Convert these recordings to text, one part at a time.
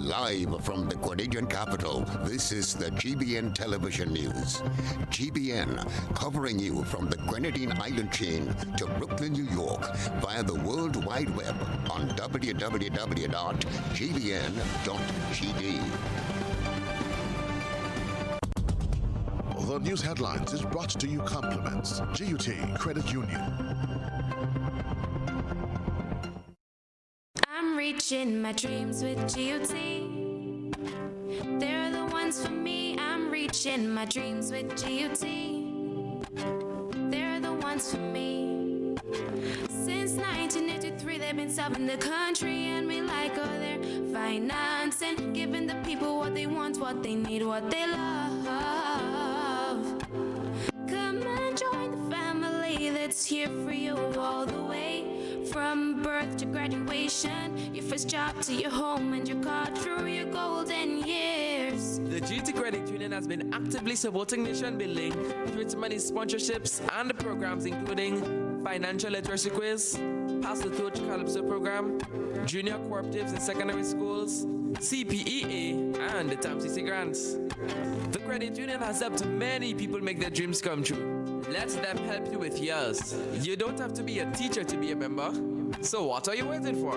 Live from the Grenadian capital, this is the GBN television news. GBN, covering you from the Grenadine Island chain to Brooklyn, New York, via the World Wide Web on www.gbn.gd. The news headlines is brought to you compliments GUT Credit Union. I'm reaching my dreams with GUT. They're the ones for me. I'm reaching my dreams with GUT. They're the ones for me. Since 1983, they've been serving the country, and we like all their financing, giving the people what they want, what they need, what they love. Come and join the family that's here for you all the way. From birth to graduation, your first job to your home and your car through your golden years. The GT Credit Union has been actively supporting nation building through its many sponsorships and the programs including Financial Literacy Quiz, Pass the Torch Calypso Program, Junior Cooperatives in Secondary Schools, CPEA, and the TAMCC Grants. The Credit Union has helped many people make their dreams come true. Let them help you with yours. You don't have to be a teacher to be a member. So what are you waiting for?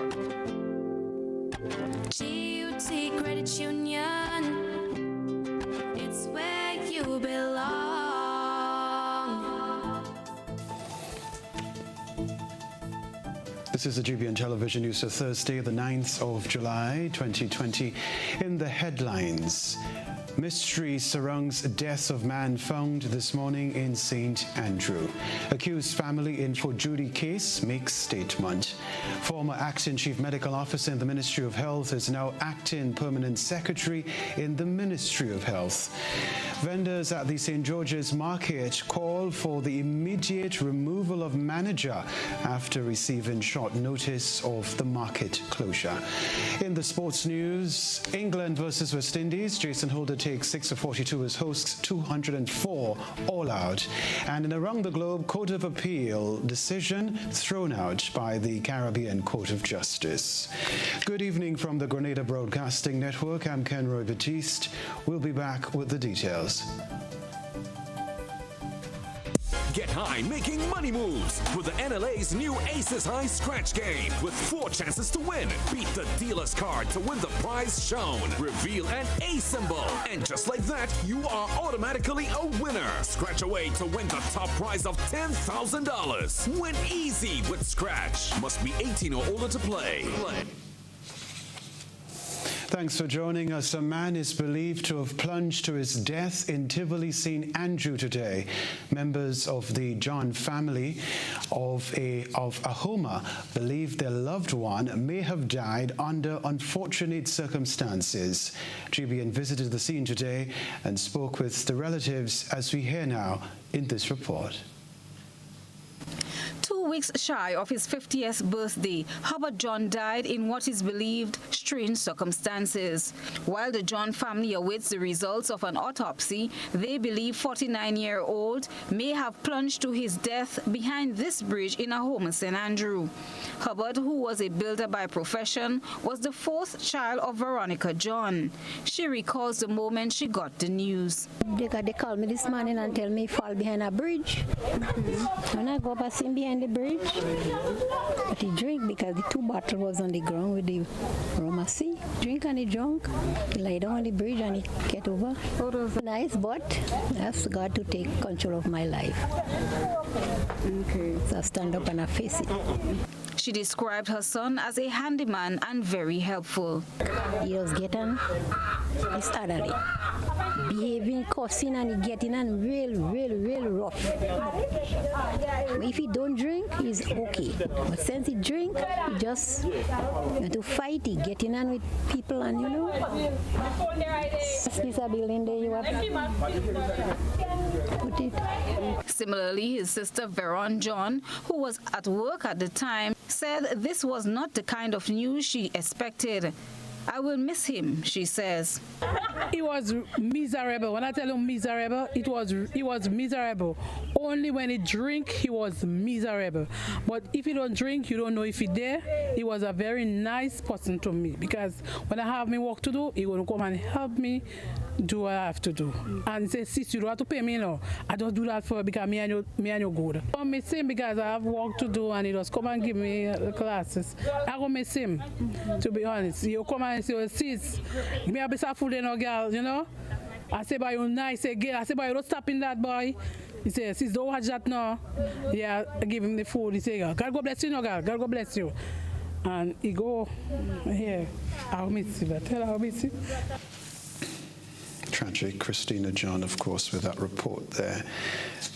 GUT Credit Union, it's where you belong. This is the GBN television news for Thursday, the 9th of July, 2020. In the headlines, mystery surrounds death of man found this morning in St. Andrew. Accused family in for Judy case makes statement. Former acting chief medical officer in the Ministry of Health is now acting permanent secretary in the Ministry of Health. Vendors at the St. George's Market call for the immediate removal of manager after receiving short notice of the market closure. In the sports news, England versus West Indies. Jason Holder takes 6 of 42 as hosts, 204 all out. And in Around the Globe, Court of Appeal decision thrown out by the Caribbean Court of Justice. Good evening from the Grenada Broadcasting Network. I'm Kenroy, Baptiste. We'll be back with the details. Get high making money moves with the NLA's new Aces High Scratch game with 4 chances to win. Beat the dealer's card to win the prize shown. Reveal an A symbol. And just like that, you are automatically a winner. Scratch away to win the top prize of $10,000. Win easy with Scratch. Must be 18 or older to play. Thanks for joining us. A man is believed to have plunged to his death in Tivoli, St. Andrew today. Members of the John family of Ahoma believe their loved one may have died under unfortunate circumstances. GBN visited the scene today and spoke with the relatives, as we hear now in this report. 2 weeks shy of his 50th birthday, Hubert John died in what is believed strange circumstances. While the John family awaits the results of an autopsy, they believe 49-year-old may have plunged to his death behind this bridge in Ahoma, St. Andrew. Hubert, who was a builder by profession, was the 4th child of Veronica John. She recalls the moment she got the news. They called me this morning and tell me he fall behind a bridge. When I go up, I see him behind the bridge. But he drink because the 2 bottles was on the ground with the Romacy. Drink and he drunk. He lay down on the bridge and he get over. Nice, but I asked God to take control of my life. Okay. So I stand up and I face it. She described her son as a handyman and very helpful. He was getting disorderly, behaving, cussing, and he getting on real rough. If he don't drink, he's okay. But since he drink, he just want to fight. He getting on with people, and you know. This a building there you have. Put it. Similarly, his sister Veron John, who was at work at the time, said this was not the kind of news she expected. I will miss him, she says. He was miserable. When I tell him miserable, he was miserable. Only when he drink, he was miserable. But if he don't drink, you don't know if he there. He was a very nice person to me, because when I have me work to do, he will come and help me do what I have to do. And he says, sis, you don't have to pay me now. I just do that for because me and you good. I miss him because I have work to do, and he just come and give me the classes. I go miss him, to be honest. You come and say, sis, give me a bit of food and no girl, you know? I say, boy, you nice again. I say, boy, you don't stop in that, boy. He says, sis, don't watch that now. Yeah, I give him the food. He say, God go bless you, no, girl. God go bless you. And he go, here, I'll miss you. Tell her I'll miss you. Tragic. Christina John, of course, with that report there.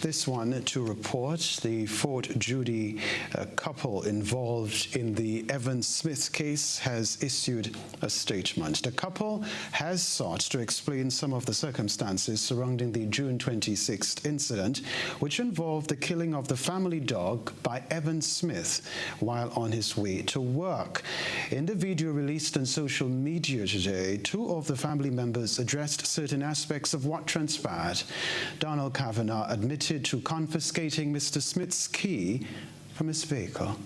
This one to report, the Fort Judy couple involved in the Evan Smith case has issued a statement. The couple has sought to explain some of the circumstances surrounding the June 26th incident, which involved the killing of the family dog by Evan Smith while on his way to work. In the video released on social media today, two of the family members addressed certain aspects of what transpired. Donald Kavanagh admitted to confiscating Mr. Smith's key from his vehicle.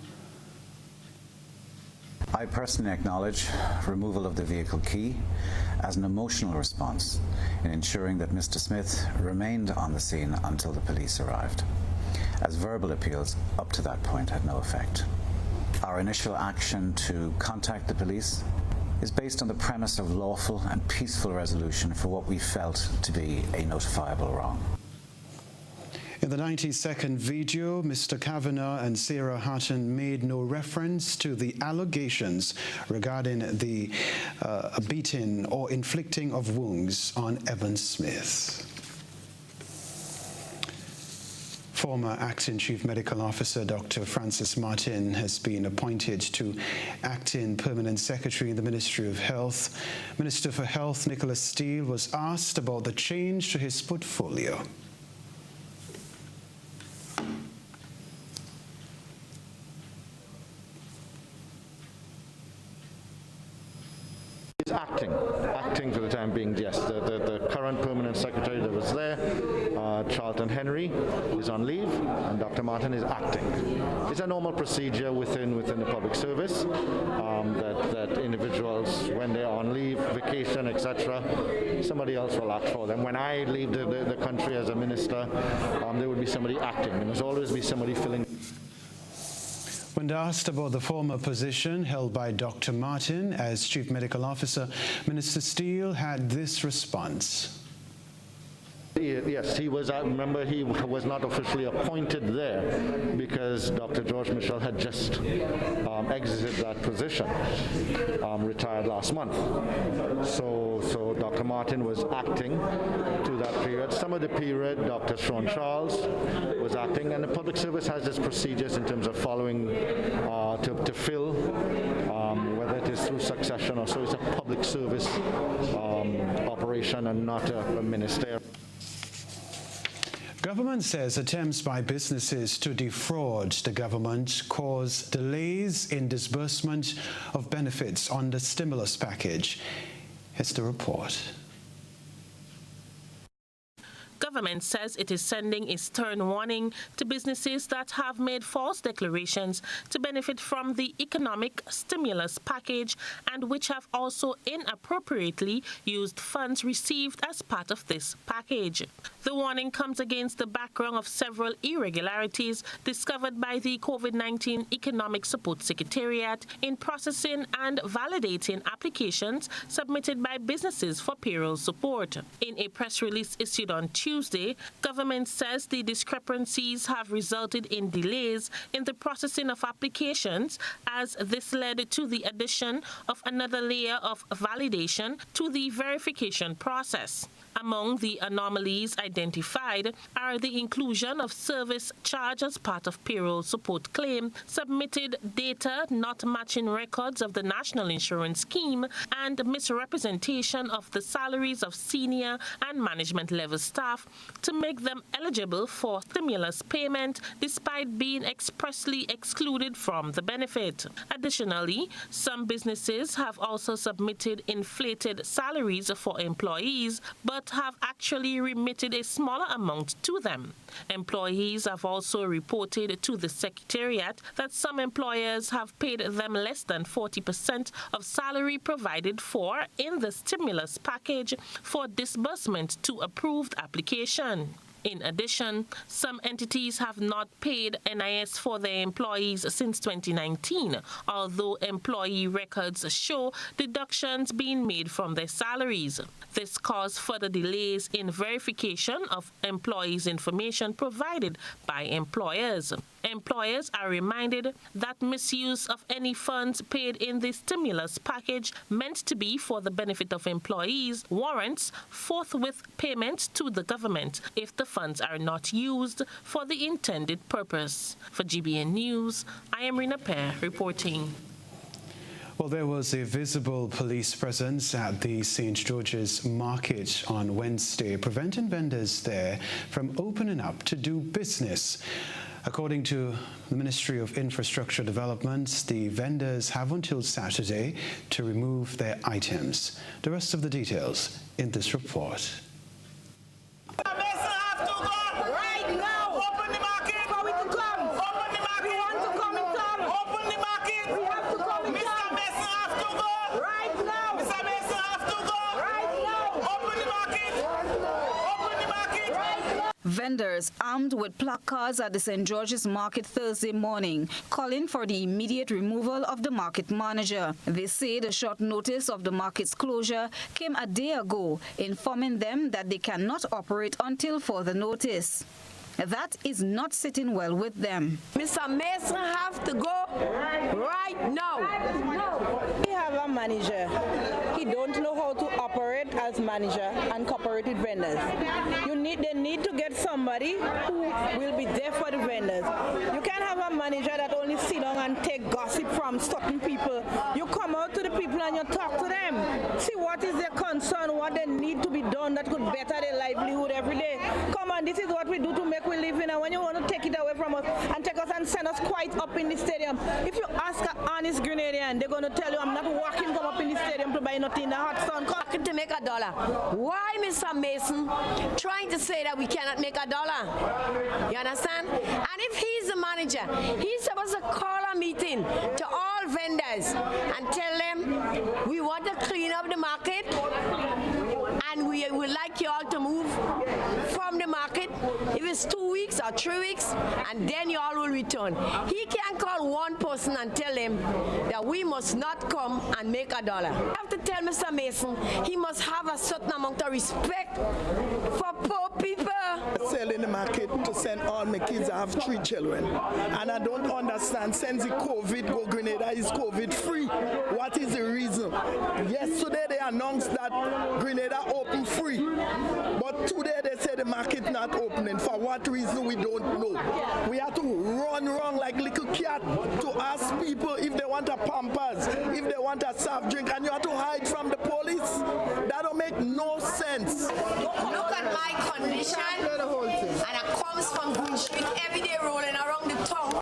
I personally acknowledge removal of the vehicle key as an emotional response in ensuring that Mr. Smith remained on the scene until the police arrived, as verbal appeals up to that point had no effect. Our initial action to contact the police is based on the premise of lawful and peaceful resolution for what we felt to be a notifiable wrong. In the 90-second video, Mr. Kavanagh and Sarah Hatton made no reference to the allegations regarding the beating or inflicting of wounds on Evan Smith. Former Acting Chief Medical Officer Dr. Francis Martin has been appointed to Acting Permanent Secretary in the Ministry of Health. Minister for Health Nicholas Steele was asked about the change to his portfolio. Acting for the time being, yes. The current permanent secretary that was there, Charlton Henry, is on leave, and Dr. Martin is acting. It's a normal procedure within the public service that individuals, when they're on leave, vacation, etc., somebody else will act for them. When I leave the country as a minister, there would be somebody acting. There must always be somebody filling. When asked about the former position held by Dr. Martin as Chief Medical Officer, Minister Steele had this response. Yes, he was. I remember he was not officially appointed there because Dr. George Mitchell had just exited that position, retired last month. So Dr. Martin was acting to that period. Some of the period, Dr. Sean Charles was acting, and the public service has its procedures in terms of following to fill, whether it is through succession or so. It's a public service operation and not a ministerial. Government says attempts by businesses to defraud the government cause delays in disbursement of benefits on the stimulus package. Here's the report. Government says it is sending a stern warning to businesses that have made false declarations to benefit from the economic stimulus package and which have also inappropriately used funds received as part of this package. The warning comes against the background of several irregularities discovered by the COVID-19 Economic Support Secretariat in processing and validating applications submitted by businesses for payroll support. In a press release issued on Tuesday, government says the discrepancies have resulted in delays in the processing of applications, as this led to the addition of another layer of validation to the verification process. Among the anomalies identified are the inclusion of service charge as part of payroll support claim, submitted data not matching records of the National Insurance Scheme, and misrepresentation of the salaries of senior and management level staff staff to make them eligible for stimulus payment despite being expressly excluded from the benefit. Additionally, some businesses have also submitted inflated salaries for employees but have actually remitted a smaller amount to them. Employees have also reported to the Secretariat that some employers have paid them less than 40% of salary provided for in the stimulus package for disbursement to approved application. In addition, some entities have not paid NIS for their employees since 2019, although employee records show deductions being made from their salaries. This caused further delays in verification of employees' information provided by employers. Employers are reminded that misuse of any funds paid in the stimulus package meant to be for the benefit of employees warrants forthwith payment to the government if the funds are not used for the intended purpose. For GBN News, I am Rina Pear reporting. Well, there was a visible police presence at the St. George's Market on Wednesday, preventing vendors there from opening up to do business. According to the Ministry of Infrastructure Development, the vendors have until Saturday to remove their items. The rest of the details in this report. Vendors armed with placards at the St. George's Market Thursday morning, calling for the immediate removal of the market manager. They say the short notice of the market's closure came a day ago, informing them that they cannot operate until further notice. That is not sitting well with them. Mr. Mason have to go right now. We have a manager. He don't know how to operate as manager and cooperative vendors. They need to get somebody who will be there for the vendors. You can't have a manager that only sit down and take gossip from certain people. You come out to the people and you talk to them. See what is their concern, what they need to be done that could better their livelihood every day. Come on, this is what we do to make we live in, and when you want to take it away from us and take us and send us quite up in the stadium, if you ask an honest Grenadian, they're going to tell you, I'm not walking come up in the stadium to buy nothing in the hot sun. To make $1. Why, Mr. Mason, trying to say that we cannot make $1? You understand? And if he's the manager, he's supposed to call a meeting to all vendors and tell them we want to clean up the market and we would like you all to move from the market if it's 2 weeks or 3 weeks, and then you all will return. He can't call one person and tell him that we must not come and make $1. I have to tell Mr. Mason he must have a certain amount of respect for poor people. I sell in the market to send all my kids. I have 3 children, and I don't understand. Since the COVID go Grenada is COVID free. What is the reason? Yesterday they announced that Grenada open free, but today they say the market not opening. For what reason we don't know. We have to run around like little cat to ask people if they want a Pampers, if they want a soft drink, and you have to hide from the police. That don't make no sense. Look at my condition, and I comes from Green Street every day rolling around the town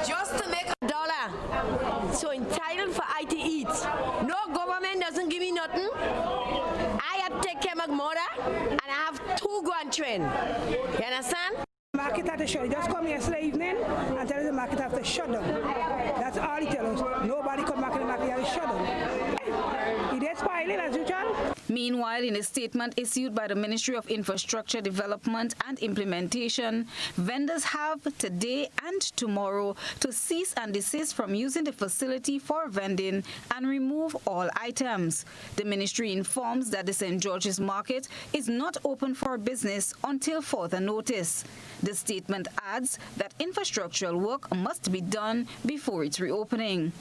just to make $1. So entitled for I to eat. No government doesn't give me nothing. I have to take care of my mother, and I have 2 grandchildren. You understand? Market have to shut. Just come yesterday evening and tell us the market have to shut down. That's all he tells us. Nobody come back in the market have to shut down. It is spoiling as usual. Meanwhile, in a statement issued by the Ministry of Infrastructure Development and Implementation, vendors have today and tomorrow to cease and desist from using the facility for vending and remove all items. The ministry informs that the St. George's Market is not open for business until further notice. The statement adds that infrastructural work must be done before its reopening.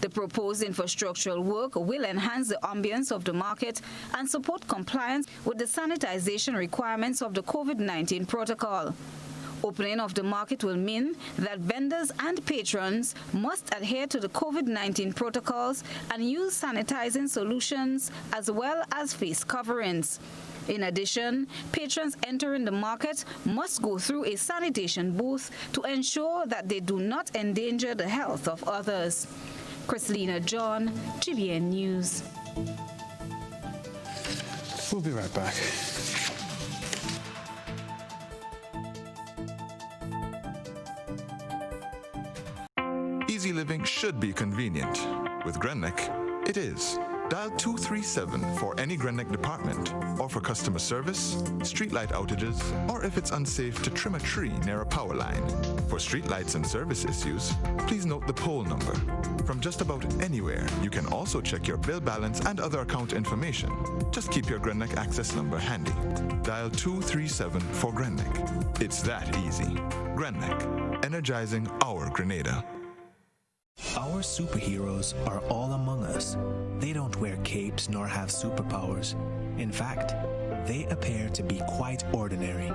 The proposed infrastructural work will enhance the ambience of the market and support compliance with the sanitization requirements of the COVID-19 protocol. Opening of the market will mean that vendors and patrons must adhere to the COVID-19 protocols and use sanitizing solutions as well as face coverings. In addition, patrons entering the market must go through a sanitation booth to ensure that they do not endanger the health of others. Chrislina John, GBN News. We'll be right back. Easy living should be convenient. With Grenneck, it is. Dial 237 for any Grenneck department, or for customer service, streetlight outages, or if it's unsafe to trim a tree near a power line. For streetlights and service issues, please note the pole number. From just about anywhere, you can also check your bill balance and other account information. Just keep your Grenneck access number handy. Dial 237 for Grenneck. It's that easy. Grenneck, energizing our Grenada. Our superheroes are all among us. They don't wear capes nor have superpowers. In fact, they appear to be quite ordinary.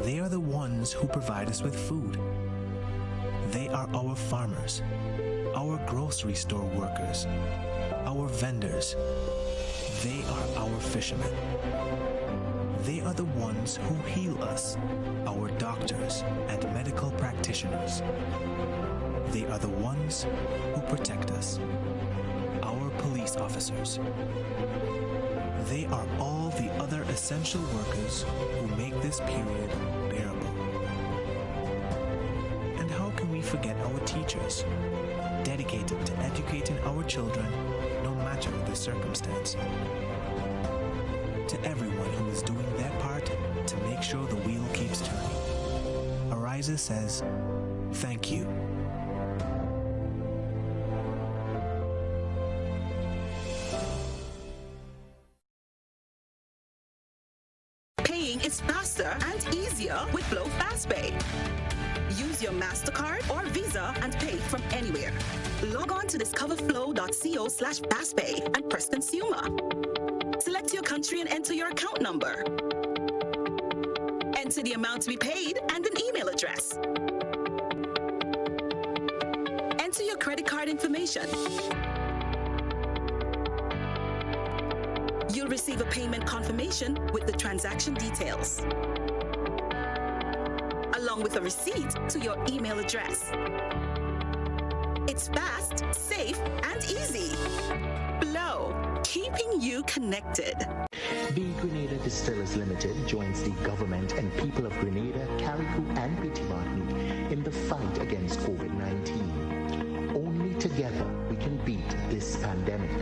They are the ones who provide us with food. They are our farmers, our grocery store workers, our vendors. They are our fishermen. They are the ones who heal us, our doctors and medical practitioners. They are the ones who protect us, our police officers. They are all the other essential workers who make this period bearable. And how can we forget our teachers, dedicated to educating our children no matter the circumstance? To everyone who is doing their part to make sure the wheel keeps turning, Ariza says, thank you. Is faster and easier with Glow FastPay. Use your MasterCard or Visa and pay from anywhere. Log on to discoverflow.co/FastPay and press Consumer. Select your country and enter your account number. Enter the amount to be paid and an email address. Enter your credit card information. You'll receive a payment confirmation with the transaction details, along with a receipt to your email address. It's fast, safe, and easy. Flow, keeping you connected. The Grenada Distillers Limited joins the government and people of Grenada, Carriacou, and Petit Martinique in the fight against COVID-19. Only together we can beat this pandemic.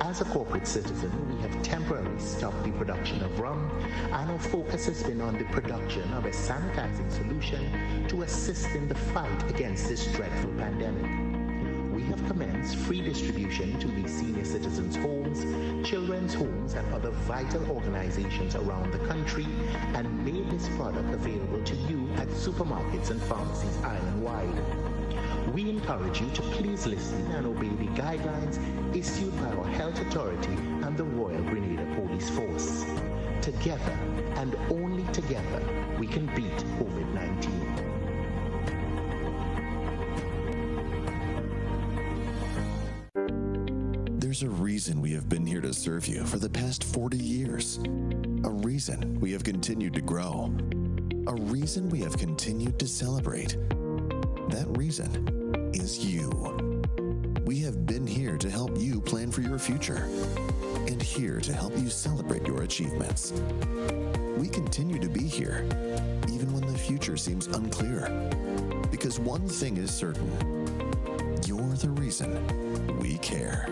As a corporate citizen, we have temporarily stopped the production of rum, and our focus has been on the production of a sanitizing solution to assist in the fight against this dreadful pandemic. We have commenced free distribution to the senior citizens' homes, children's homes, and other vital organizations around the country, and made this product available to you at supermarkets and pharmacies island-wide. We encourage you to please listen and obey the guidelines issued by our health authority and the Royal Grenada Police Force. Together, and only together, we can beat COVID-19. There's a reason we have been here to serve you for the past 40 years. A reason we have continued to grow. A reason we have continued to celebrate. That reason is you. We have been here to help you plan for your future and here to help you celebrate your achievements. We continue to be here, even when the future seems unclear, because one thing is certain: you're the reason we care.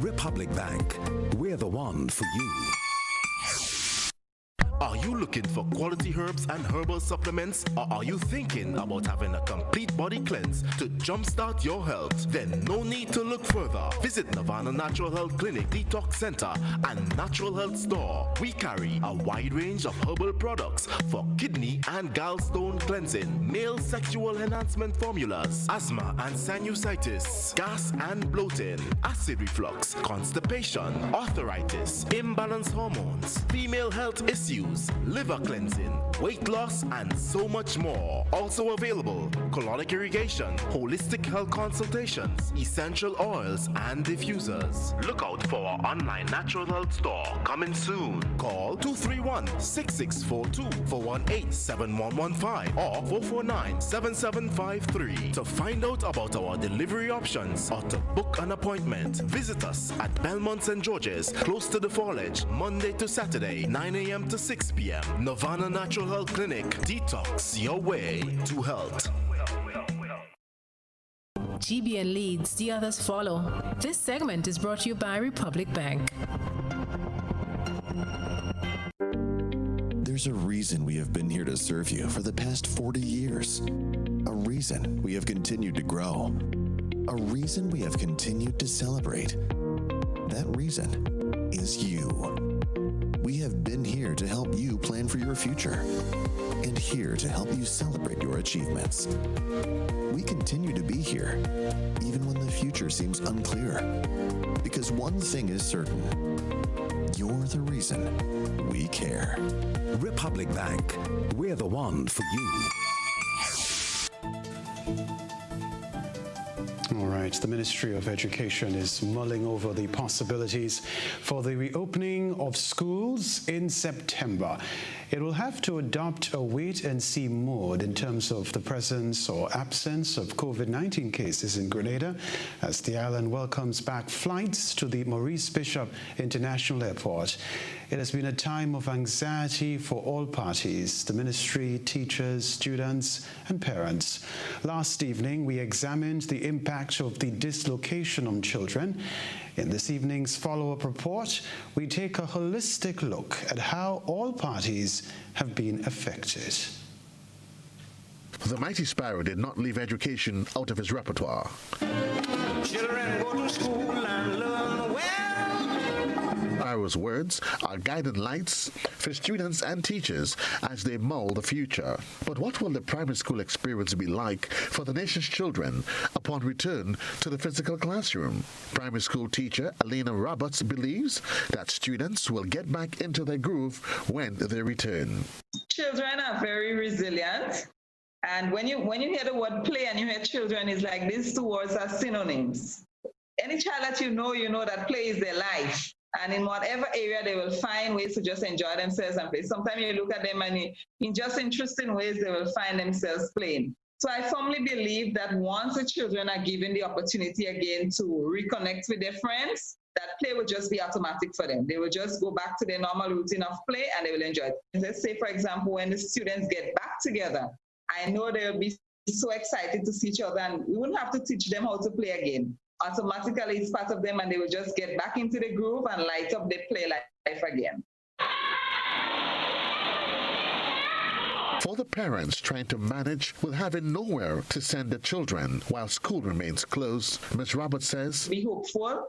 Republic Bank, we're the one for you. Are you looking for quality herbs and herbal supplements, or are you thinking about having a complete body cleanse to jumpstart your health? Then no need to look further. Visit Nirvana Natural Health Clinic, Detox Center, and Natural Health Store. We carry a wide range of herbal products for kidney and gallstone cleansing, male sexual enhancement formulas, asthma and sinusitis, gas and bloating, acid reflux, constipation, arthritis, imbalanced hormones, female health issues, reviews, liver cleansing, weight loss, and so much more. Also available, colonic irrigation, holistic health consultations, essential oils, and diffusers. Look out for our online natural health store coming soon. Call 231-6642 418-7115 or 449-7753 to find out about our delivery options or to book an appointment. Visit us at Belmont St. George's, close to the Foliage, Monday to Saturday, 9 a.m. to 6 p.m. Nirvana Natural Health Clinic. Detox your way to health. GBN leads, the others follow. This segment is brought to you by Republic Bank. There's a reason we have been here to serve you for the past 40 years. A reason we have continued to grow. A reason we have continued to celebrate. That reason is you. We have been here to help you plan for your future and here to help you celebrate your achievements. We continue to be here, even when the future seems unclear. Because one thing is certain, you're the reason we care. Republic Bank, we're the one for you. All right, the Ministry of Education is mulling over the possibilities for the reopening of schools in September. It will have to adopt a wait-and-see mode in terms of the presence or absence of COVID-19 cases in Grenada as the island welcomes back flights to the Maurice Bishop International Airport. It has been a time of anxiety for all parties, the ministry, teachers, students, and parents. Last evening, we examined the impact of the dislocation on children. In this evening's follow-up report, we take a holistic look at how all parties have been affected. The mighty sparrow did not leave education out of his repertoire. Children go to school and learn well. Sparrow's words are guiding lights for students and teachers as they mold the future. But what will the primary school experience be like for the nation's children upon return to the physical classroom? Primary school teacher Alina Roberts believes that students will get back into their groove when they return. Children are very resilient. And when you hear the word play and you hear children, it's like these two words are synonyms. Any child that you know that play is their life. And in whatever area, they will find ways to just enjoy themselves and play. Sometimes you look at them and in just interesting ways, they will find themselves playing. So I firmly believe that once the children are given the opportunity again to reconnect with their friends, that play will just be automatic for them. They will just go back to their normal routine of play and they will enjoy it. Let's say, for example, when the students get back together, I know they'll be so excited to see each other and we wouldn't have to teach them how to play again. Automatically, it's part of them and they will just get back into the groove and light up their play life again. For the parents trying to manage with having nowhere to send their children while school remains closed, Ms. Roberts says, be hopeful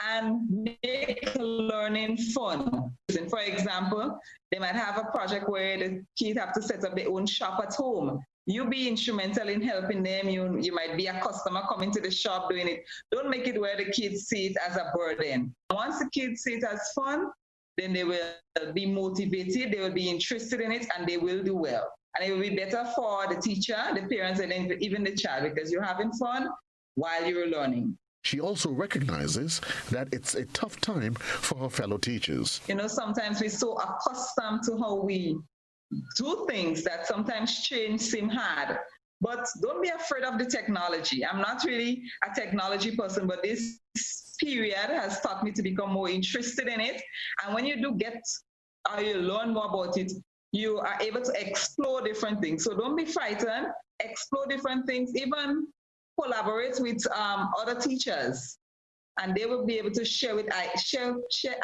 and make learning fun. For example, they might have a project where the kids have to set up their own shop at home. You be instrumental in helping them. You might be a customer coming to the shop doing it. Don't make it where the kids see it as a burden. Once the kids see it as fun, then they will be motivated, they will be interested in it, and they will do well. And it will be better for the teacher, the parents, and even the child because you're having fun while you're learning. She also recognizes that it's a tough time for her fellow teachers. Sometimes we're so accustomed to how we do things that sometimes change seems hard. But don't be afraid of the technology. I'm not really a technology person, but this period has taught me to become more interested in it. And when you do you learn more about it, you are able to explore different things. So don't be frightened, explore different things, even collaborate with other teachers. And they will be able to share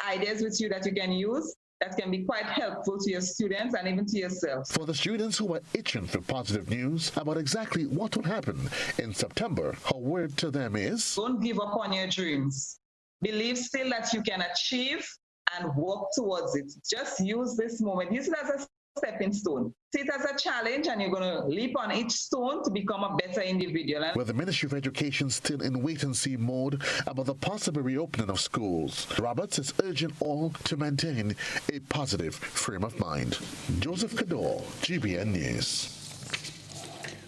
ideas with you that you can use that can be quite helpful to your students and even to yourself. For the students who are itching for positive news about exactly what will happen in September, her word to them is, don't give up on your dreams. Believe still that you can achieve and work towards it. Just use this moment. Use it as a stepping stone. See it as a challenge, and you're going to leap on each stone to become a better individual. With the Ministry of Education still in wait-and-see mode about the possible reopening of schools, Roberts is urging all to maintain a positive frame of mind. Joseph Cador, GBN News.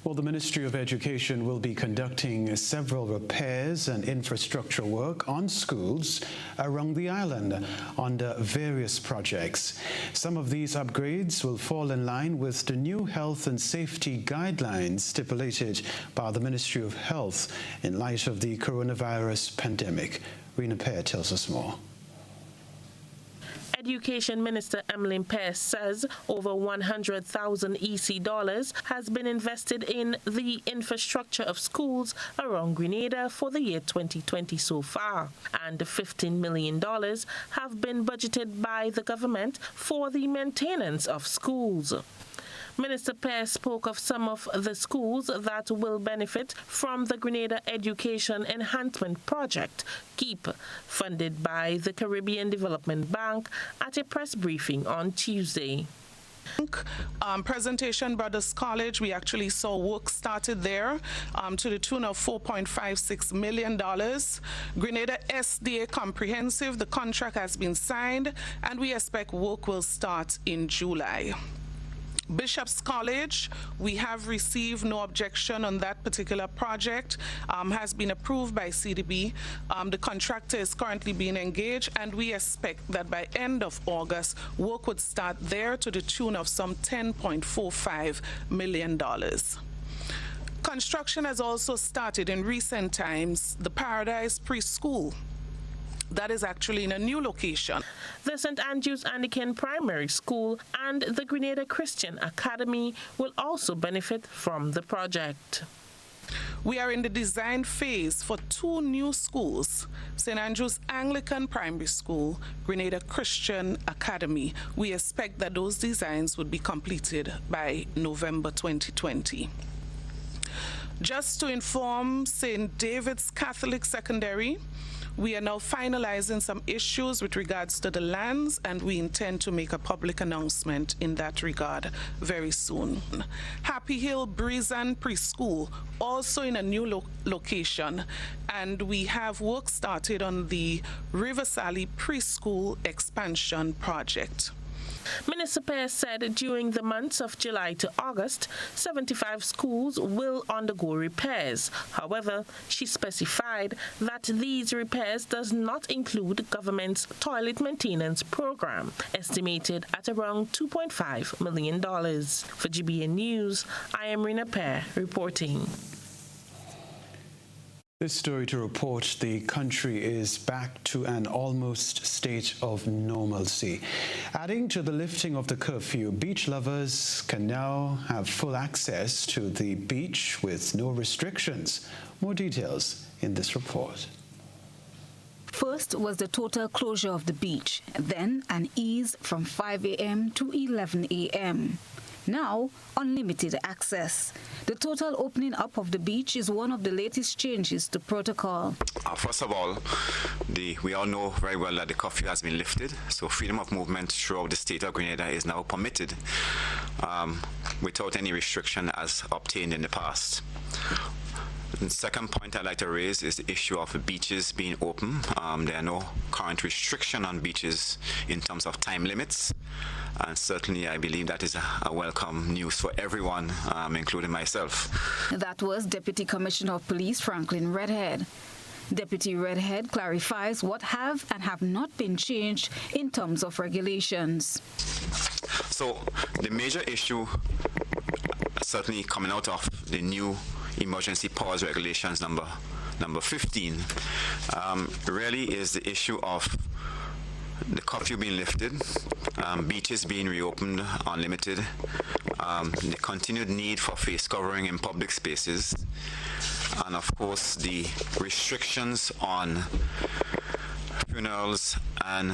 Well, the Ministry of Education will be conducting several repairs and infrastructure work on schools around the island under various projects. Some of these upgrades will fall in line with the new health and safety guidelines stipulated by the Ministry of Health in light of the coronavirus pandemic. Rena Pear tells us more. Education Minister Emmeline Pearce says over 100,000 EC dollars has been invested in the infrastructure of schools around Grenada for the year 2020 so far, and $15 million have been budgeted by the government for the maintenance of schools. Minister Pearce spoke of some of the schools that will benefit from the Grenada Education Enhancement Project, KEEP, funded by the Caribbean Development Bank at a press briefing on Tuesday. Presentation Brothers College, we actually saw work started there to the tune of $4.56 million. Grenada SDA Comprehensive, the contract has been signed, and we expect work will start in July. Bishop's College, we have received no objection on that particular project, has been approved by CDB. The contractor is currently being engaged, and we expect that by end of August, work would start there to the tune of some $10.45 million. Construction has also started in recent times, the Paradise Preschool. That is actually in a new location. The St. Andrew's Anglican Primary School and the Grenada Christian Academy will also benefit from the project. We are in the design phase for two new schools, St. Andrew's Anglican Primary School, Grenada Christian Academy. We expect that those designs would be completed by November 2020. Just to inform St. David's Catholic Secondary, we are now finalizing some issues with regards to the lands, and we intend to make a public announcement in that regard very soon. Happy Hill Breezan Preschool, also in a new location, and we have work started on the River Sally Preschool expansion project. Minister Pearce said during the months of July to August, 75 schools will undergo repairs. However, she specified that these repairs does not include government's toilet maintenance program, estimated at around $2.5 million. For GBN News, I am Rena Pear reporting. This story to report the country is back to an almost state of normalcy. Adding to the lifting of the curfew, beach lovers can now have full access to the beach with no restrictions. More details in this report. First was the total closure of the beach, then an ease from 5 a.m. to 11 a.m. Now, unlimited access. The total opening up of the beach is one of the latest changes to protocol. First of all, we all know very well that the curfew has been lifted, so freedom of movement throughout the state of Grenada is now permitted without any restriction as obtained in the past. The second point I'd like to raise is the issue of beaches being open. There are no current restriction on beaches in terms of time limits. And certainly I believe that is a welcome news for everyone, including myself. That was Deputy Commissioner of Police Franklin Redhead. Deputy Redhead clarifies what have and have not been changed in terms of regulations. So the major issue certainly coming out of the new emergency powers regulations number 15 really is the issue of the curfew being lifted, beaches being reopened unlimited, the continued need for face covering in public spaces, and of course the restrictions on funerals and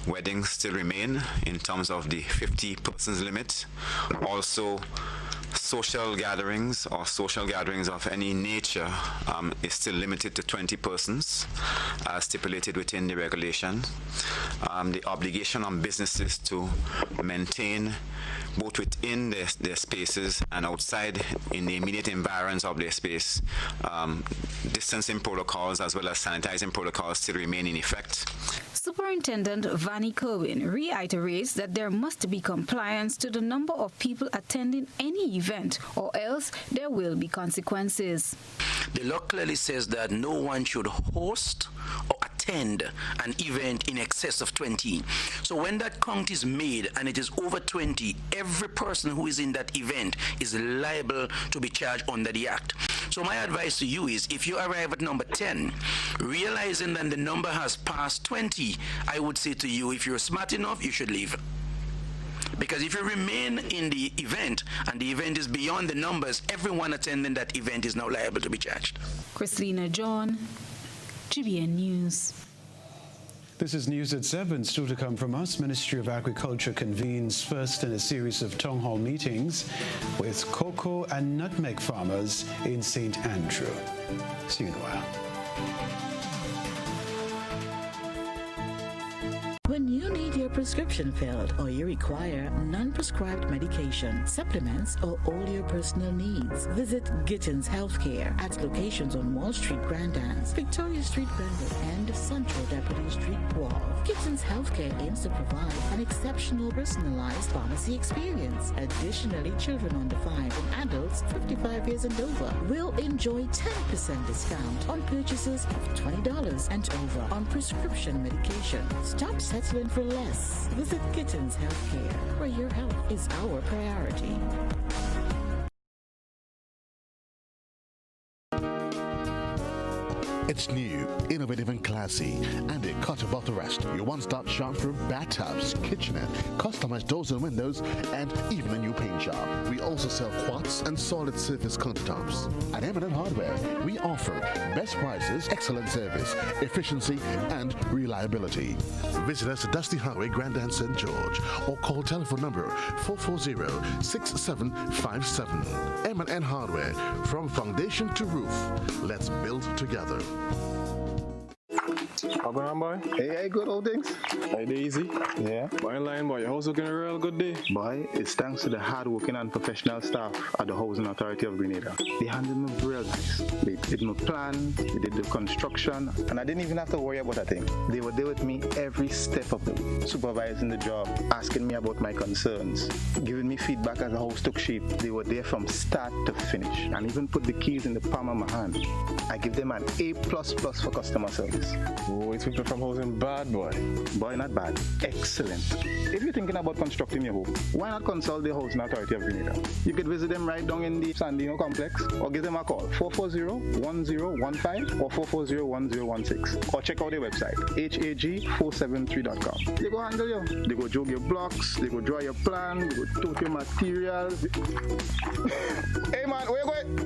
weddings still remain in terms of the 50 persons limit. Also social gatherings or social gatherings of any nature is still limited to 20 persons as stipulated within the regulation. The obligation on businesses to maintain both within their spaces and outside in the immediate environs of their space distancing protocols as well as sanitizing protocols still remain in effect. Superintendent Vanny Kerwin reiterates that there must be compliance to the number of people attending any event, or else there will be consequences. The law clearly says that no one should host or attend an event in excess of 20. So when that count is made and it is over 20, every person who is in that event is liable to be charged under the Act. So my advice to you is, if you arrive at number 10, realizing that the number has passed 20, I would say to you, if you're smart enough, you should leave. Because if you remain in the event and the event is beyond the numbers, everyone attending that event is now liable to be charged. Christina John, GBN News. This is News at 7. Still to come from us, Ministry of Agriculture convenes first in a series of town hall meetings with cocoa and nutmeg farmers in St. Andrew. See you in a while. When you need your prescription filled or you require non-prescribed medication, supplements, or all your personal needs, visit Gittins Healthcare at locations on Wall Street, Grandans, Victoria Street, Brandon, and Central Deputy Street, Wall. Gittins Healthcare aims to provide an exceptional personalized pharmacy experience. Additionally, children under 5 and adults 55 years and over will enjoy 10% discount on purchases of $20 and over on prescription medication. Stop settling for less. Visit Gittins Healthcare, where your health is our priority. It's new, innovative and classy, and it cut above the rest. Your one-stop shop for bathtubs, kitchenette, customized doors and windows, and even a new paint job. We also sell quartz and solid surface countertops. At M&N Hardware, we offer best prices, excellent service, efficiency, and reliability. Visit us at Dusty Highway, Grandin, St. George, or call telephone number 440-6757. M&N Hardware, from foundation to roof. Let's build together. How going on, boy? Hey, good old things. Hey, easy. Yeah. Boy, in line, boy. Your house looking a real good day. Boy, it's thanks to the hard-working and professional staff at the Housing Authority of Grenada. They handled me real nice. They did my plan, they did the construction, and I didn't even have to worry about a thing. They were there with me every step of the way, supervising the job, asking me about my concerns, giving me feedback as the house took shape. They were there from start to finish, and even put the keys in the palm of my hand. I give them an A++ for customer service. Oh, it's people from housing bad, boy. Boy, not bad. Excellent. If you're thinking about constructing your home, why not consult the Housing Authority of Grenada? You could visit them right down in the Sandino complex, or give them a call, 440-1015 or 440-1016. Or check out their website, hag473.com. They go handle you. They go jog your blocks, they go draw your plan, they go tote your materials. Hey man, where you going?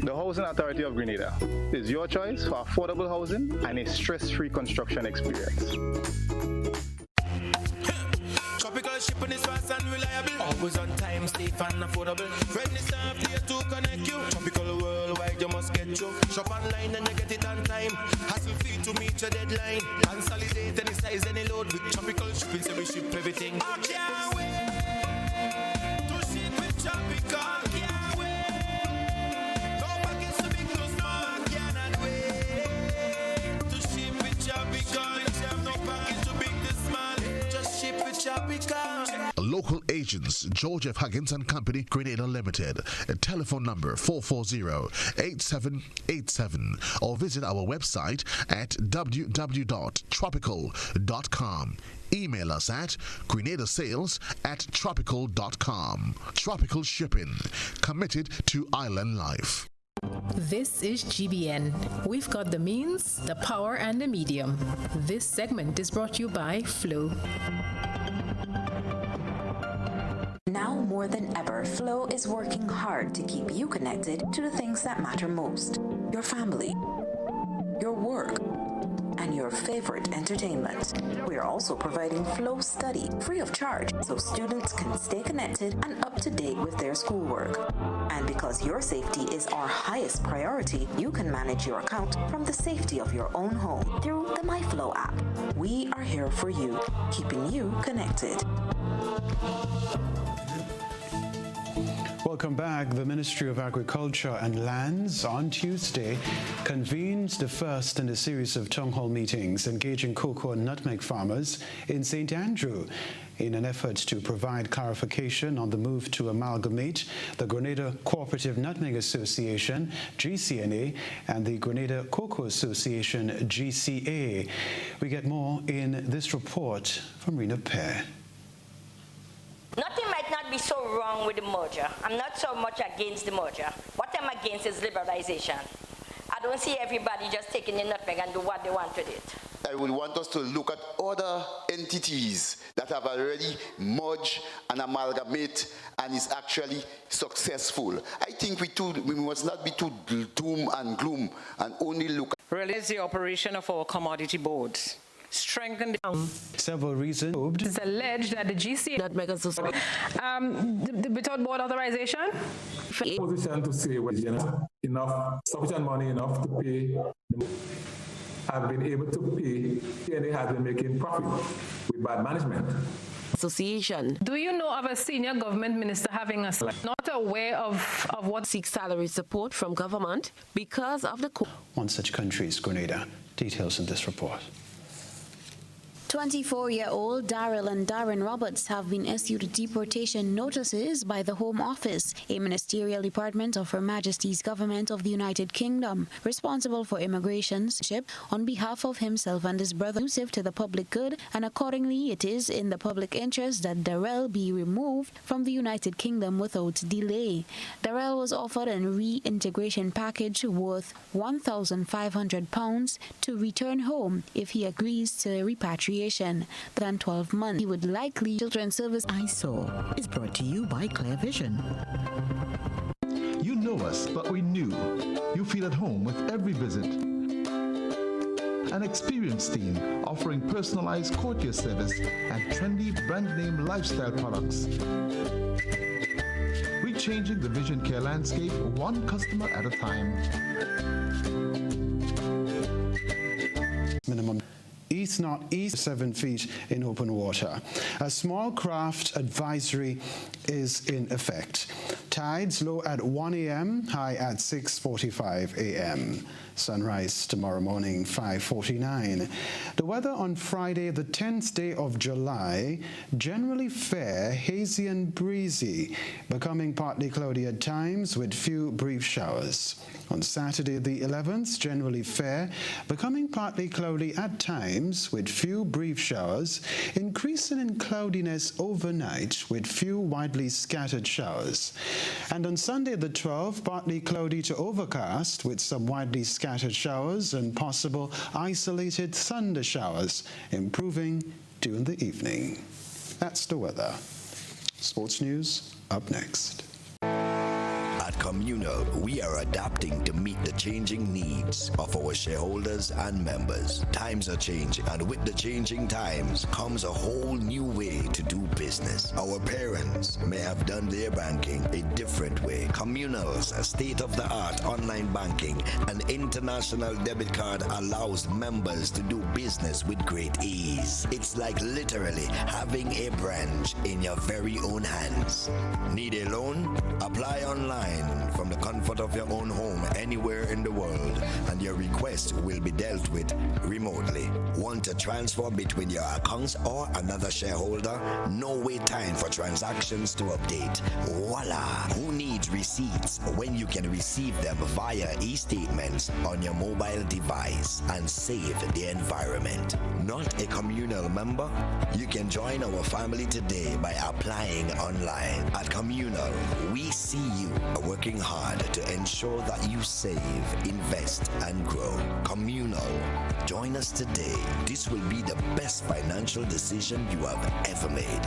The Housing Authority of Grenada is your choice for affordable housing and a stress-free construction experience. Tropical shipping is fast and reliable. Always on time, safe and affordable. Ready staff here to connect you. Tropical worldwide, you must get you. Shop online and you get it on time. Hassle-free to meet your deadline. Consolidate any size, any load with tropical shipping, so we ship everything. I can't wait to ship with tropical. Local agents, George F. Huggins and Company, Grenada Limited. Telephone number 440-8787, or visit our website at www.tropical.com. Email us at grenadasales@tropical.com. Tropical Shipping, committed to island life. This is GBN. We've got the means, the power, and the medium. This segment is brought to you by Flow. Now more than ever, Flow is working hard to keep you connected to the things that matter most. Your family, your work, and your faith. favorite entertainment. We are also providing Flow Study free of charge so students can stay connected and up to date with their schoolwork. And because your safety is our highest priority, you can manage your account from the safety of your own home through the MyFlow app. We are here for you, keeping you connected. Welcome back. The Ministry of Agriculture and Lands on Tuesday convened the first in a series of town hall meetings engaging cocoa and nutmeg farmers in St. Andrew in an effort to provide clarification on the move to amalgamate the Grenada Cooperative Nutmeg Association, GCNA, and the Grenada Cocoa Association, GCA. We get more in this report from Rena Pear. Nothing might not be so wrong with the merger. I'm not so much against the merger. What I'm against is liberalization. I don't see everybody just taking the nutmeg and do what they want with it. I would want us to look at other entities that have already merged and amalgamate and is actually successful. I think we must not be too doom and gloom and only look at realize the operation of our commodity boards. Strengthen several reasons. It's alleged that the GC without board authorization. Position to say whether enough sufficient money enough to pay. Have been able to pay, and they have been making profit with bad management. Association. Do you know of a senior government minister having not aware of what seeks salary support from government because of the one such country is Grenada. Details in this report. 24-year-old Daryl and Darren Roberts have been issued deportation notices by the Home Office, a ministerial department of Her Majesty's Government of the United Kingdom, responsible for immigration on behalf of himself and his brother, conducive to the public good, and accordingly it is in the public interest that Darrell be removed from the United Kingdom without delay. Darrell was offered a reintegration package worth £1,500 to return home if he agrees to repatriation. Than 12 months. He would likely children's service. I Saw is brought to you by Clear Vision. You know us, but we knew. You feel at home with every visit. An experienced team offering personalized courtier service and trendy brand name lifestyle products. We're changing the vision care landscape one customer at a time. Minimum. East, northeast, 7 feet in open water. A small craft advisory is in effect. Tides low at 1 a.m., high at 6:45 a.m. Sunrise tomorrow morning, 5:49. The weather on Friday, the 10th day of July, generally fair, hazy and breezy, becoming partly cloudy at times with few brief showers. On Saturday, the 11th, generally fair, becoming partly cloudy at times with few brief showers, increasing in cloudiness overnight with few widely scattered showers. And on Sunday, the 12th, partly cloudy to overcast with some widely scattered showers and possible isolated thunder showers, improving during the evening. That's the weather. Sports news up next. At Communal, we are adapting to meet the changing needs of our shareholders and members. Times are changing, and with the changing times comes a whole new way to do business. Our parents may have done their banking a different way. Communal's state-of-the-art online banking and international debit card allows members to do business with great ease. It's like literally having a branch in your very own hands. Need a loan? Apply online from the comfort of your own home anywhere in the world, and your request will be dealt with remotely. Want to transfer between your accounts or another shareholder? No wait time for transactions to update. Voila! Who needs receipts when you can receive them via e-statements on your mobile device and save the environment? Not a Communal member? You can join our family today by applying online. At Communal, we see you working hard to ensure that you save, invest, and grow. Communal. Join us today. This will be the best financial decision you have ever made.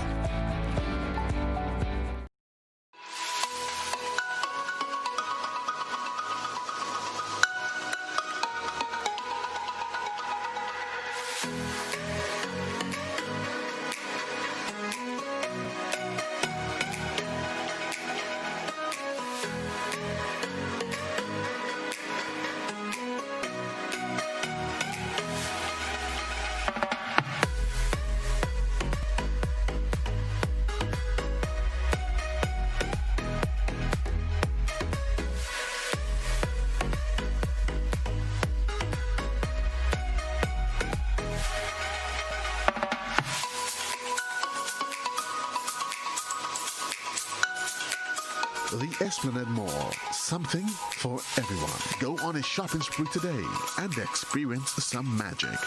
The Esplanade Mall, something for everyone. Go on a shopping spree today and experience some magic.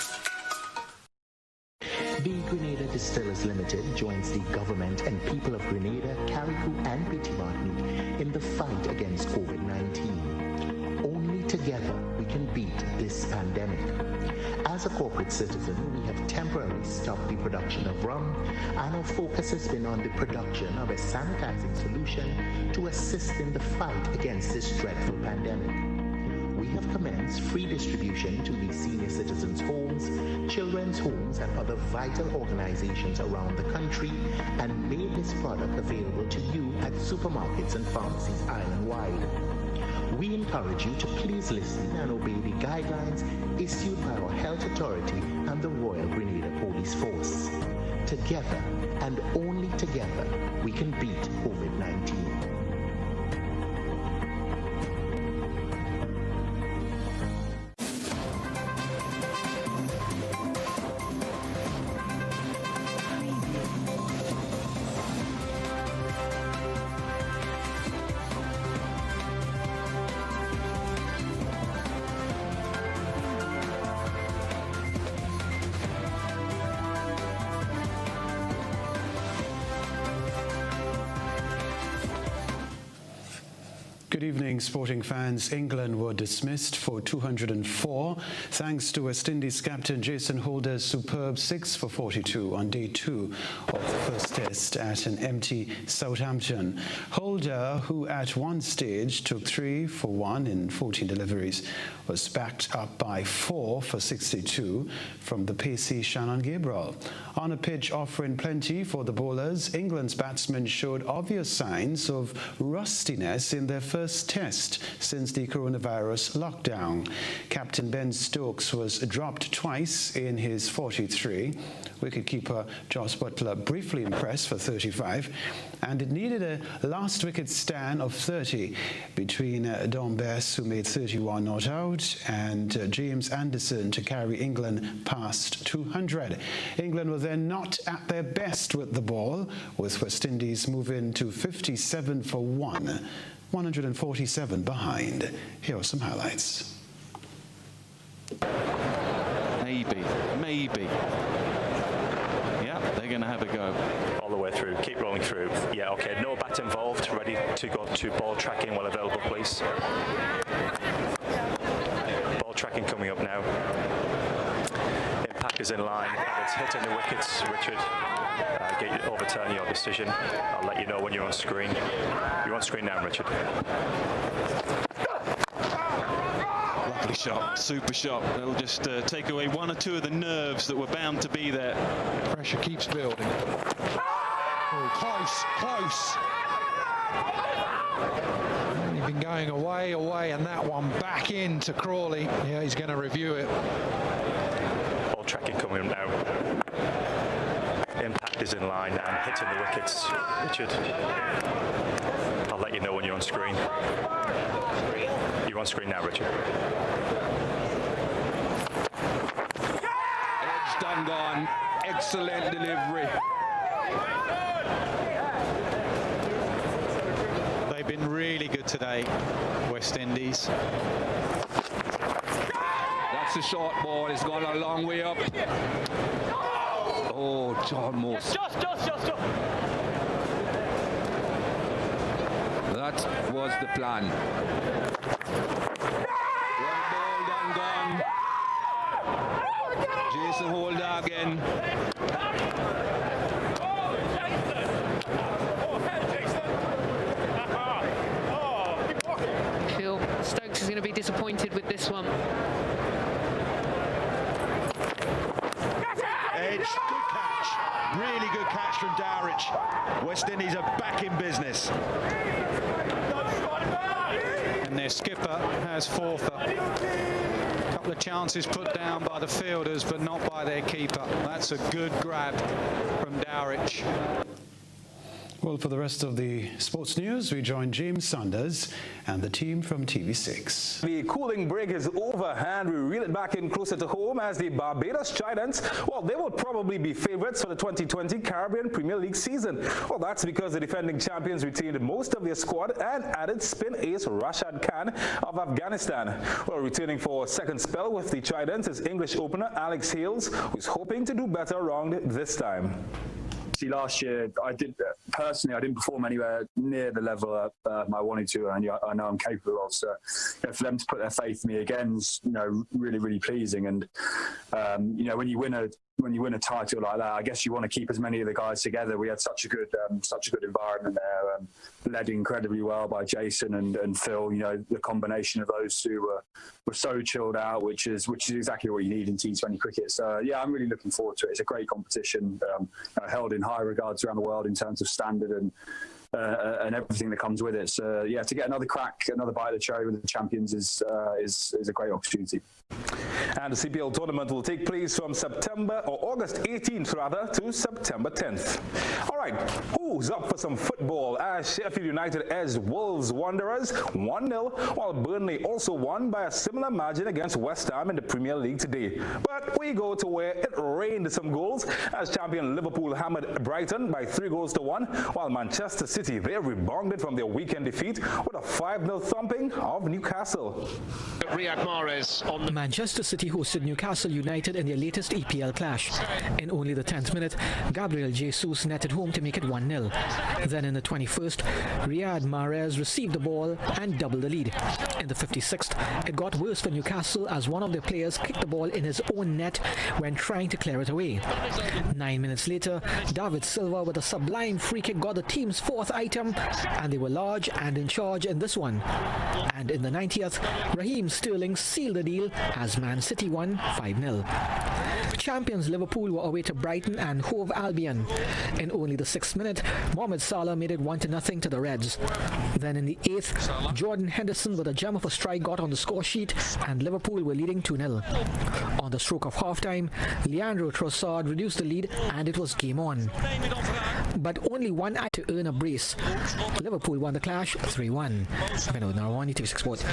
The Grenada Distillers Limited joins the government and people of Grenada, Carriacou and Petit Martinique in the fight against COVID-19. Only together we can beat this pandemic. As a corporate citizen, we have temporarily stopped the production of rum, and our focus has been on the production of a sanitizing solution to assist in the fight against this dreadful pandemic. We have commenced free distribution to the senior citizens' homes, children's homes, and other vital organizations around the country, and made this product available to you at supermarkets and pharmacies island-wide. We encourage you to please listen and obey the guidelines issued by our health authority and the Royal Grenada Police Force. Together, and only together, we can beat COVID-19. Good evening, sporting fans. England were dismissed for 204 thanks to West Indies captain Jason Holder's superb 6 for 42 on day 2 of the first test at an empty Southampton. Holder, who at one stage took 3 for 1 in 14 deliveries, was backed up by 4 for 62 from the pacey Shannon Gabriel. On a pitch offering plenty for the bowlers, England's batsmen showed obvious signs of rustiness in their first test since the coronavirus lockdown. Captain Ben Stokes was dropped twice in his 43. Wicketkeeper Joss Buttler briefly impressed for 35, and it needed a last wicket stand of 30 between Dom Bess, who made 31 not out, and James Anderson to carry England past 200. England were then not at their best with the ball, with West Indies moving to 57 for 1, 147 behind. Here are some highlights. Maybe. Yeah, they're going to have a go. All the way through, keep rolling through. Yeah, okay, no bat involved, ready to go to ball tracking while available, please. Ball tracking coming up now. Impact is in line, and it's hitting the wickets, Richard. Overturn your decision. I'll let you know when you're on screen. You're on screen now, Richard. Lovely shot, super shot. It'll just take away 1 or 2 of the nerves that were bound to be there. Pressure keeps building. Oh, close. He's been going away, and that one back into Crawley. Yeah, he's going to review it. Ball tracking coming up now. Impact is in line and hitting the wickets. Richard, I'll let you know when you're on screen. You're on screen now, Richard. Edge done gone. Excellent delivery. They've been really good today, West Indies. That's a short ball. It's gone a long way up. Oh, John Morse. Just. That was the plan. One ball done gone. Jason Holder again. I feel Stokes is going to be disappointed with this one. Edge, good catch. Really good catch from Dowrich. West Indies are back in business. And their skipper has Forther. A couple of chances put down by the fielders, but not by their keeper. That's a good grab from Dowrich. Well, for the rest of the sports news, we join James Saunders and the team from TV6. The cooling break is over and we reel it back in closer to home as the Barbados Tridents, well, they will probably be favorites for the 2020 Caribbean Premier League season. Well, that's because the defending champions retained most of their squad and added spin ace Rashad Khan of Afghanistan. Well, returning for a second spell with the Tridents is English opener Alex Hales, who's hoping to do better around this time. Last year, I didn't perform anywhere near the level I wanted to, and I know I'm capable of. So, for them to put their faith in me again is, really, really pleasing. And when you win a title like that, I guess you want to keep as many of the guys together. We had such a good environment there, led incredibly well by Jason and Phil. The combination of those two were so chilled out, which is exactly what you need in T20 cricket. So yeah, I'm really looking forward to it. It's a great competition, held in high regards around the world in terms of standard and everything that comes with it. So yeah, to get another crack, another bite of the cherry with the champions is a great opportunity. And the CPL tournament will take place from August 18th rather to September 10th. All right, who's up for some football as Sheffield United edged Wolves Wanderers 1-0, while Burnley also won by a similar margin against West Ham in the Premier League today. But we go to where it rained some goals as champion Liverpool hammered Brighton by 3-1, while Manchester City, they rebounded from their weekend defeat with a 5-0 thumping of Newcastle. Riyad Mahrez on the Manchester City hosted Newcastle United in their latest EPL clash. In only the 10th minute, Gabriel Jesus netted home to make it 1-0. Then in the 21st, Riyad Mahrez received the ball and doubled the lead. In the 56th, it got worse for Newcastle as one of their players kicked the ball in his own net when trying to clear it away. 9 minutes later, David Silva with a sublime free kick got the team's fourth item, and they were large and in charge in this one. And in the 90th, Raheem Sterling sealed the deal as Man City won 5-0. Champions Liverpool were away to Brighton and Hove Albion. In only the 6th minute, Mohamed Salah made it 1-0 to the Reds. Then in the 8th, Jordan Henderson with a gem of a strike got on the score sheet and Liverpool were leading 2-0. On the stroke of half-time, Leandro Trossard reduced the lead and it was game on. But only one act to earn a brace. Liverpool won the clash 3-1. Beno Narawani, TV6 Sports.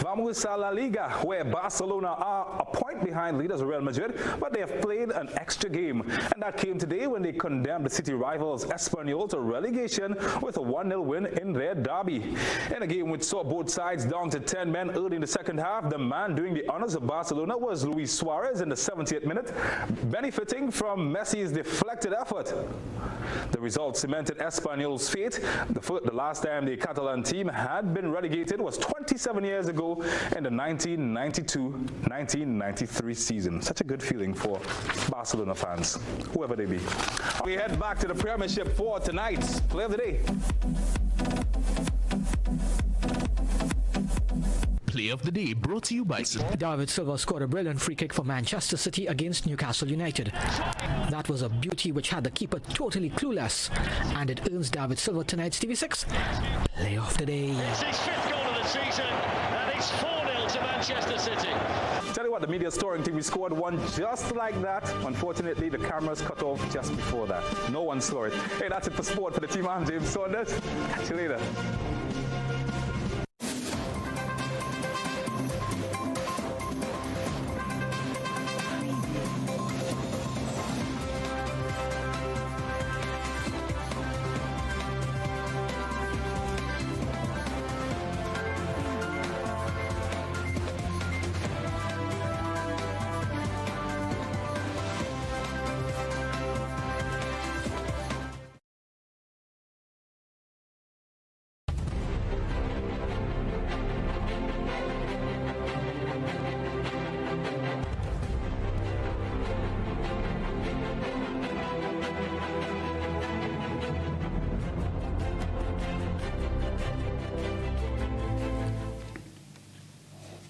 Vamos a La Liga, where Barcelona are a point behind leaders Real Madrid, but they have played an extra game. And that came today when they condemned the city rivals Espanyol to relegation with a 1-0 win in their derby. In a game which saw both sides down to 10 men early in the second half, the man doing the honors of Barcelona was Luis Suarez in the 70th minute, benefiting from Messi's deflected effort. The result cemented Espanyol's fate. The last time the Catalan team had been relegated was 27 years ago in the 1992-1993 season. Such a good feeling for Barcelona fans, whoever they be. We head back to the Premiership for tonight's Play of the Day. Play of the Day brought to you by David Silva scored a brilliant free kick for Manchester City against Newcastle United. That was a beauty which had the keeper totally clueless, and it earns David Silva tonight's TV6 Play of the Day. It's his 5th goal of the season, and it's 4-0 to Manchester City. Tell you what, the media storing TV scored one just like that. Unfortunately, the cameras cut off just before that. No one saw it. Hey, that's it for sport for the team. I'm James Saunders. Catch you later.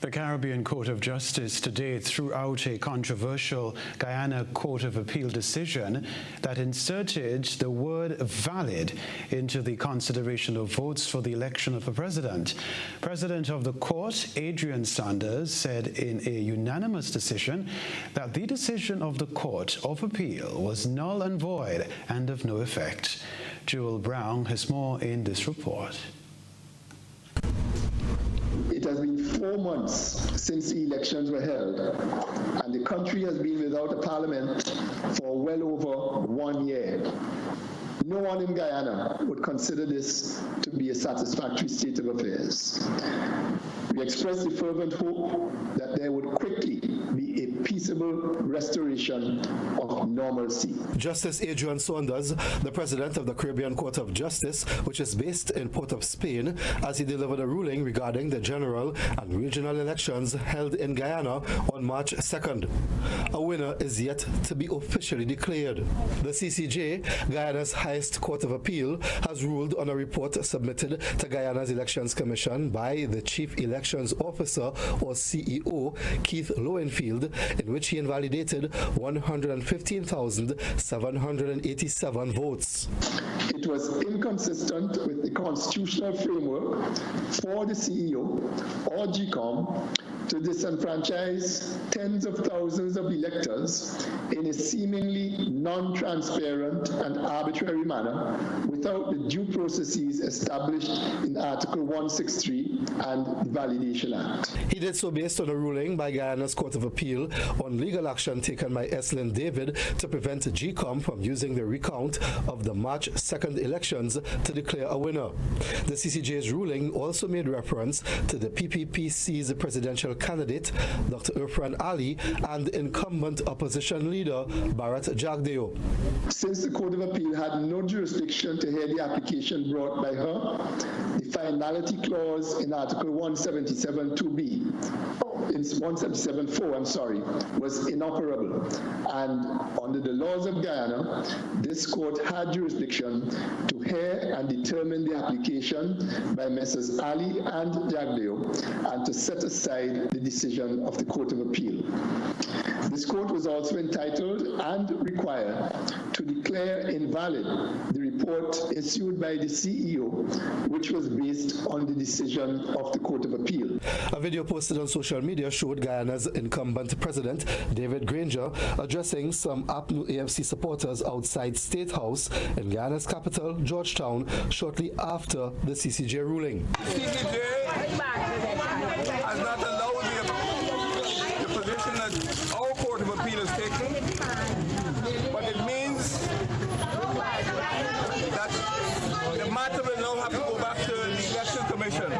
The Caribbean Court of Justice today threw out a controversial Guyana Court of Appeal decision that inserted the word valid into the consideration of votes for the election of a president. President of the court, Adrian Sanders, said in a unanimous decision that the decision of the Court of Appeal was null and void and of no effect. Joel Brown has more in this report. It has been 4 months since the elections were held, and the country has been without a parliament for well over 1 year. No one in Guyana would consider this to be a satisfactory state of affairs. We express the fervent hope that there would quickly be a peaceable restoration of normalcy. Justice Adrian Saunders, the president of the Caribbean Court of Justice, which is based in Port of Spain, as he delivered a ruling regarding the general and regional elections held in Guyana on March 2nd. A winner is yet to be officially declared. The CCJ, Guyana's highest court of appeal, has ruled on a report submitted to Guyana's Elections Commission by the Chief Elections Officer, or CEO, Keith Lowenfield, in which he invalidated 115,787 votes. It was inconsistent with the constitutional framework for the CEO or GCOM to disenfranchise tens of thousands of electors in a seemingly non-transparent and arbitrary manner without the due processes established in Article 163 and the Validation Act. He did so based on a ruling by Guyana's Court of Appeal on legal action taken by Eslyn David to prevent GCOM from using the recount of the March 2nd elections to declare a winner. The CCJ's ruling also made reference to the PPPC's presidential candidate, Dr. Irfan Ali, and incumbent opposition leader, Bharat Jagdeo. Since the Court of Appeal had no jurisdiction to hear the application brought by her, the finality clause in Article 177(2)(b, in 177(4), was inoperable, and under the laws of Guyana, this court had jurisdiction to hear and determine the application by Messrs. Ali and Jagdeo and to set aside the decision of the Court of Appeal. This court was also entitled and required to declare invalid the report issued by the CEO, which was based on the decision of the Court of Appeal. A video posted on social media showed Guyana's incumbent president, David Granger, addressing some APNU AFC supporters outside State House in Guyana's capital, Georgetown, shortly after the CCJ ruling. CCJ has not allowed the position that our Court of Appeal has taken, but it means that the matter will now have to go back to the Election Commission.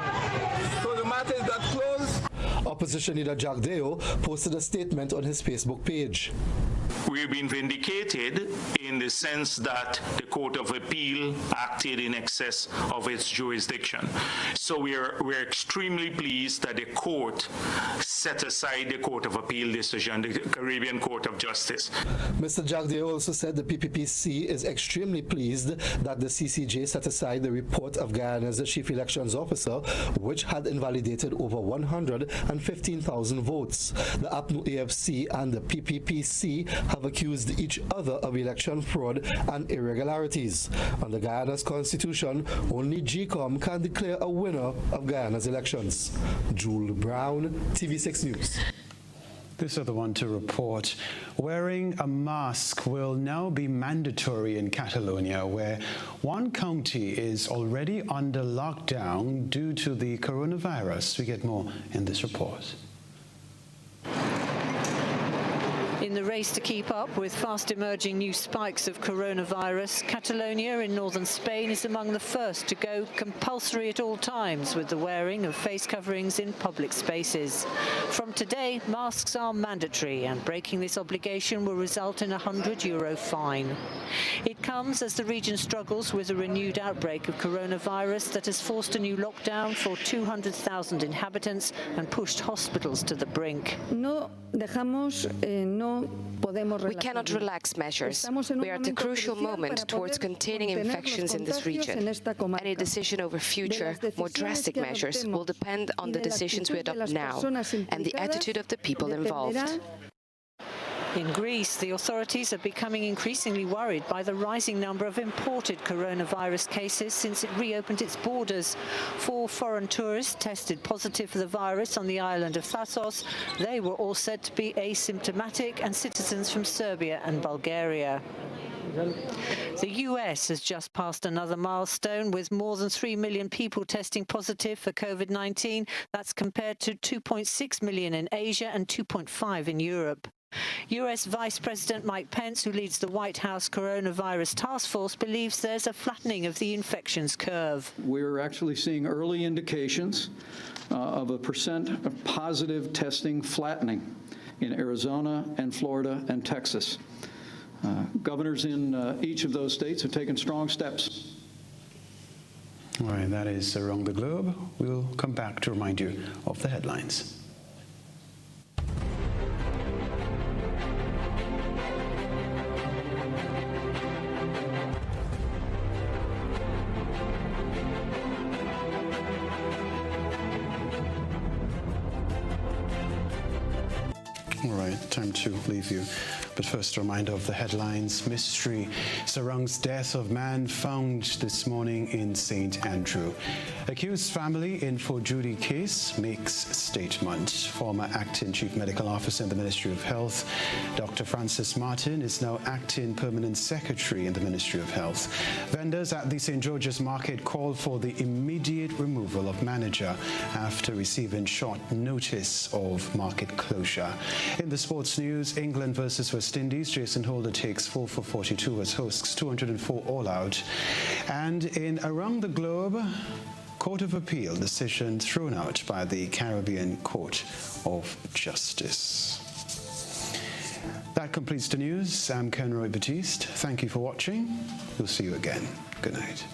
So the matter is not closed. Opposition leader Jagdeo posted a statement on his Facebook page. We've been vindicated in the sense that the Court of Appeal acted in excess of its jurisdiction. So we're extremely pleased that the court set aside the Court of Appeal decision, the Caribbean Court of Justice. Mr. Jagdeo also said the PPPC is extremely pleased that the CCJ set aside the report of Guyana's Chief Elections Officer, which had invalidated over 115,000 votes. The APNU AFC and the PPPC have accused each other of election fraud and irregularities. Under Guyana's constitution, only GCOM can declare a winner of Guyana's elections. Joel Brown, TV6 News. This other one to report. Wearing a mask will now be mandatory in Catalonia, where one county is already under lockdown due to the coronavirus. We get more in this report. In the race to keep up with fast emerging new spikes of coronavirus, Catalonia in northern Spain is among the first to go compulsory at all times with the wearing of face coverings in public spaces. From today, masks are mandatory, and breaking this obligation will result in a €100 fine. It comes as the region struggles with a renewed outbreak of coronavirus that has forced a new lockdown for 200,000 inhabitants and pushed hospitals to the brink. We cannot relax measures. We are at a crucial moment towards containing infections in this region. Any decision over future, more drastic measures will depend on the decisions we adopt now and the attitude of the people involved. In Greece, the authorities are becoming increasingly worried by the rising number of imported coronavirus cases since it reopened its borders. 4 foreign tourists tested positive for the virus on the island of Thassos. They were all said to be asymptomatic and citizens from Serbia and Bulgaria. The US has just passed another milestone with more than 3 million people testing positive for COVID-19. That's compared to 2.6 million in Asia and 2.5 in Europe. US Vice President Mike Pence, who leads the White House coronavirus task force, believes there's a flattening of the infections curve. We're actually seeing early indications of a percent of positive testing flattening in Arizona and Florida and Texas. Governors in each of those states have taken strong steps. All right, that is around the globe. We'll come back to remind you of the headlines. All right, time to leave you. But first, a reminder of the headlines. Mystery surrounds death of man found this morning in St. Andrew. Accused family in for Judy case makes statement. Former acting chief medical officer in the Ministry of Health, Dr. Francis Martin, is now acting permanent secretary in the Ministry of Health. Vendors at the St. George's Market called for the immediate removal of manager after receiving short notice of market closure. In the sports news, England versus West Indies, Jason Holder takes 4 for 42 as hosts 204 all out. And in around the globe, Court of Appeal decision thrown out by the Caribbean Court of Justice. That completes the news. I'm Kenroy Baptiste. Thank you for watching. We'll see you again. Good night.